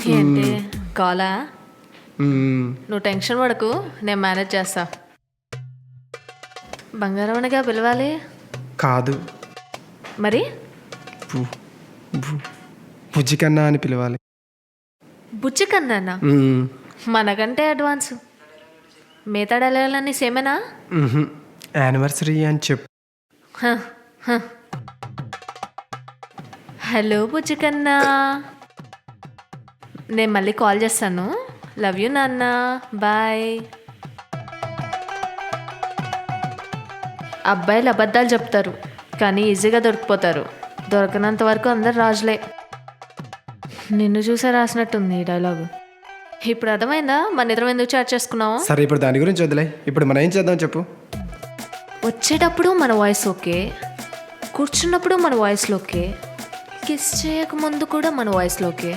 ఏంటి కాలా? మ్మ్. నువ్వు టెన్షన్ పడకు, నేను మేనేజ్ చేస్తా. బంగారం అనగా పిలవాలి కాదు, మరి. బుజ్జి కన్నా అని పిలవాలి. బుజ్జి కన్నానా? మ్మ్. మనకంటే అడ్వాన్స్. మిగతా డైలాగులన్నీ సేమేనా? మ్హూ. యానివర్సరీ అని చెప్పు. హ, హ. హలో బుజ్జి కన్నా, నేను మళ్ళీ కాల్ చేస్తాను. లవ్ యూ నాన్న, బాయ్. అబ్బాయిలు అబద్ధాలు చెప్తారు కానీ ఈజీగా దొరికిపోతారు. దొరకనంత వరకు అందరు రాజులే. నిన్ను చూసే రాసినట్టుంది ఈ డైలాగు. ఇప్పుడు అర్థమైందా మన ఇద్దరం ఎందుకు చాట్ చేసుకున్నావు? సరే ఇప్పుడు దాని గురించి వదిలే. ఇప్పుడు మనం ఏం చేద్దాం చెప్పు. వచ్చేటప్పుడు మన వాయిస్ ఓకే, కూర్చున్నప్పుడు మన వాయిస్లో ఓకే, కిస్ చేయక ముందు కూడా మన వాయిస్లో ఓకే.